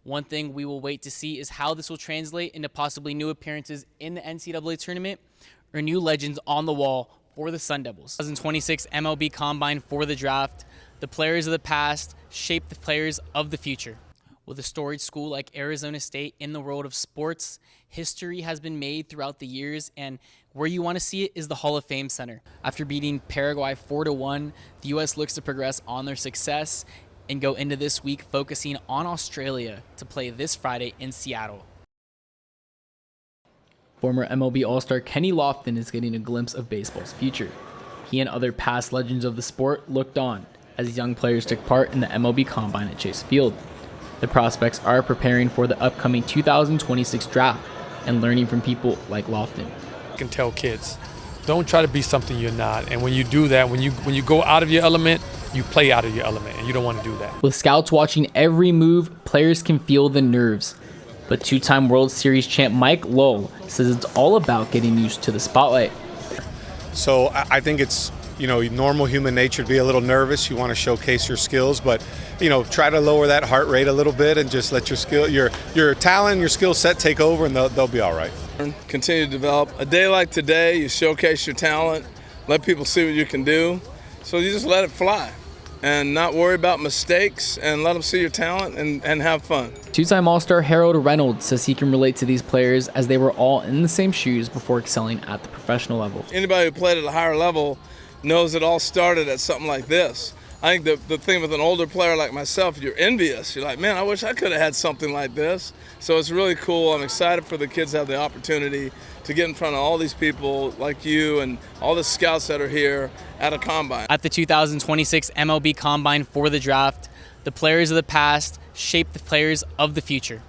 One thing we will wait to see is how this will translate into possibly new appearances in the NCAA tournament or new legends on the wall for the Sun Devils. 2026 MLB Combine for the draft. The players of the past shape the players of the future. With a storied school like Arizona State in the world of sports, history has been made throughout the years, and where you want to see it is the Hall of Fame Center. After beating Paraguay 4-1, the U.S. looks to progress on their success and go into this week focusing on Australia to play this Friday in Seattle. Former MLB All-Star Kenny Lofton is getting a glimpse of baseball's future. He and other past legends of the sport looked on as young players took part in the MLB Combine at Chase Field. The prospects are preparing for the upcoming 2026 draft and learning from people like Lofton. I can tell kids, don't try to be something you're not. And when you do that, when you go out of your element, you play out of your element, and you don't want to do that. With scouts watching every move, players can feel the nerves. But two-time World Series champ Mike Lowell says it's all about getting used to the spotlight. So I think it's, normal human nature to be a little nervous. You want to showcase your skills, but, try to lower that heart rate a little bit and just let your talent, your skill set take over, and they'll be all right. Continue to develop. A day like today, you showcase your talent, let people see what you can do. So you just let it fly and not worry about mistakes and let them see your talent and have fun. Two-time All-Star Harold Reynolds says he can relate to these players as they were all in the same shoes before excelling at the professional level. Anybody who played at a higher level knows it all started at something like this. I think the thing with an older player like myself, you're envious. You're like, man, I wish I could have had something like this. So it's really cool. I'm excited for the kids to have the opportunity to get in front of all these people like you and all the scouts that are here at a combine. At the 2026 MLB Combine for the draft, the players of the past shape the players of the future.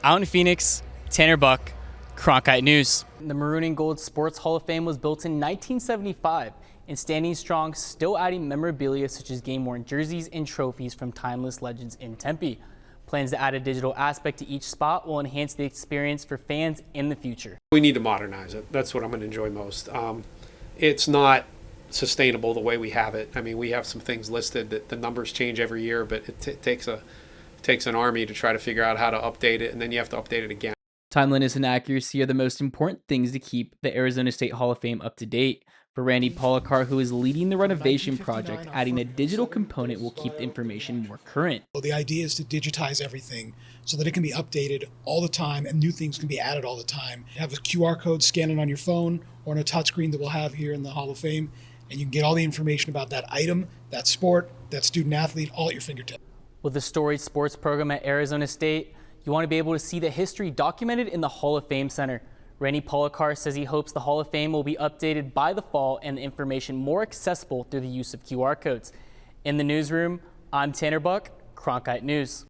Out in Phoenix, Tanner Buck, Cronkite News. The Maroon and Gold Sports Hall of Fame was built in 1975 and standing strong, still adding memorabilia such as game-worn jerseys and trophies from timeless legends in Tempe. Plans to add a digital aspect to each spot will enhance the experience for fans in the future. We need to modernize it. That's what I'm going to enjoy most. It's not sustainable the way we have it. I mean, we have some things listed that the numbers change every year, but it takes an army to try to figure out how to update it, and then you have to update it again. Timeliness and accuracy are the most important things to keep the Arizona State Hall of Fame up to date. For Randy Polakar, who is leading the renovation project, adding a digital component will keep the information more current. Well, the idea is to digitize everything so that it can be updated all the time and new things can be added all the time. Have a QR code, scan it on your phone or on a touchscreen that we'll have here in the Hall of Fame, and you can get all the information about that item, that sport, that student athlete, all at your fingertips. With the storied sports program at Arizona State, you want to be able to see the history documented in the Hall of Fame Center. Randy Polakar says he hopes the Hall of Fame will be updated by the fall and the information more accessible through the use of QR codes. In the newsroom, I'm Tanner Buck, Cronkite News.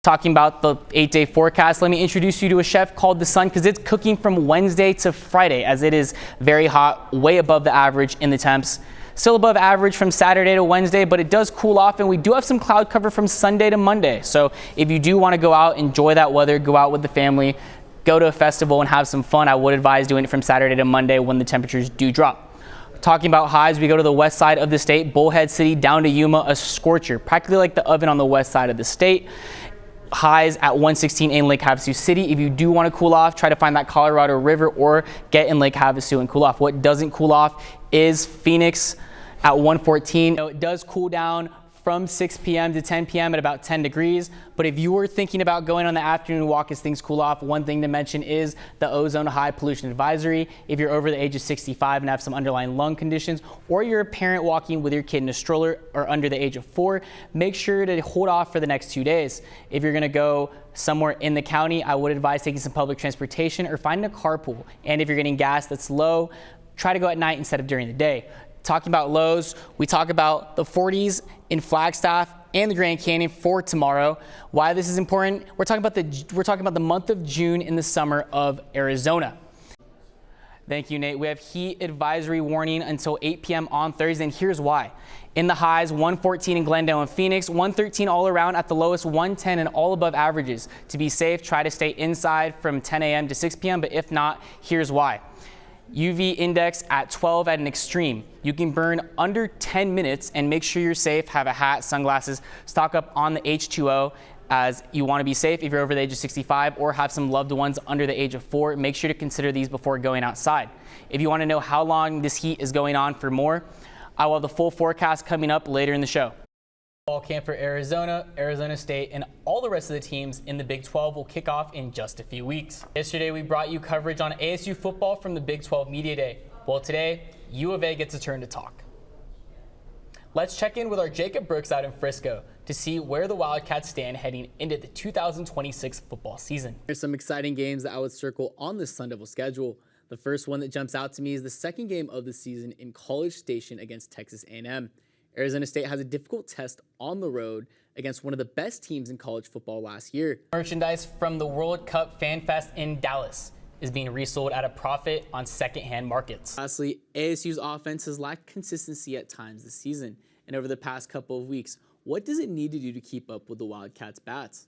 Talking about the 8-day forecast, let me introduce you to a chef called The Sun because it's cooking from Wednesday to Friday as it is very hot, way above the average in the temps. Still above average from Saturday to Wednesday, but it does cool off, and we do have some cloud cover from Sunday to Monday. So if you do want to go out, enjoy that weather, go out with the family, go to a festival and have some fun, I would advise doing it from Saturday to Monday when the temperatures do drop. Talking about highs, we go to the west side of the state, Bullhead City down to Yuma, a scorcher, practically like the oven on the west side of the state. Highs at 116 in Lake Havasu City. If you do want to cool off, try to find that Colorado River or get in Lake Havasu and cool off. What doesn't cool off is Phoenix at 114. It does cool down from 6 p.m. to 10 p.m. at about 10 degrees. But if you were thinking about going on the afternoon walk as things cool off, one thing to mention is the ozone high pollution advisory. If you're over the age of 65 and have some underlying lung conditions, or you're a parent walking with your kid in a stroller or under the age of 4, make sure to hold off for the next 2 days. If you're gonna go somewhere in the county, I would advise taking some public transportation or finding a carpool. And if you're getting gas that's low, try to go at night instead of during the day. Talking about lows, we talk about the 40s in Flagstaff and the Grand Canyon for tomorrow. Why this is important? We're talking about the month of June in the summer of Arizona. Thank you, Nate. We have heat advisory warning until 8 p.m. on Thursday, and here's why. In the highs, 114 in Glendale and Phoenix, 113 all around, at the lowest 110 and all above averages. To be safe, try to stay inside from 10 a.m. to 6 p.m., but if not, here's why. UV index at 12 at an extreme. You can burn under 10 minutes and make sure you're safe. Have a hat, sunglasses, stock up on the H2O. As you want to be safe if you're over the age of 65 or have some loved ones under the age of 4, make sure to consider these before going outside. If you want to know how long this heat is going on for more, I will have the full forecast coming up later in the show. Fall camp for Arizona, Arizona State, and all the rest of the teams in the Big 12 will kick off in just a few weeks. Yesterday, we brought you coverage on ASU football from the Big 12 Media Day. Well, today, U of A gets a turn to talk. Let's check in with our Jacob Brooks out in Frisco to see where the Wildcats stand heading into the 2026 football season. There's some exciting games that I would circle on this Sun Devil schedule. The first one that jumps out to me is the second game of the season in College Station against Texas A&M. Arizona State has a difficult test on the road against one of the best teams in college football last year. Merchandise from the World Cup Fan Fest in Dallas is being resold at a profit on secondhand markets. Lastly, ASU's offense has lacked consistency at times this season, and over the past couple of weeks, what does it need to do to keep up with the Wildcats' bats?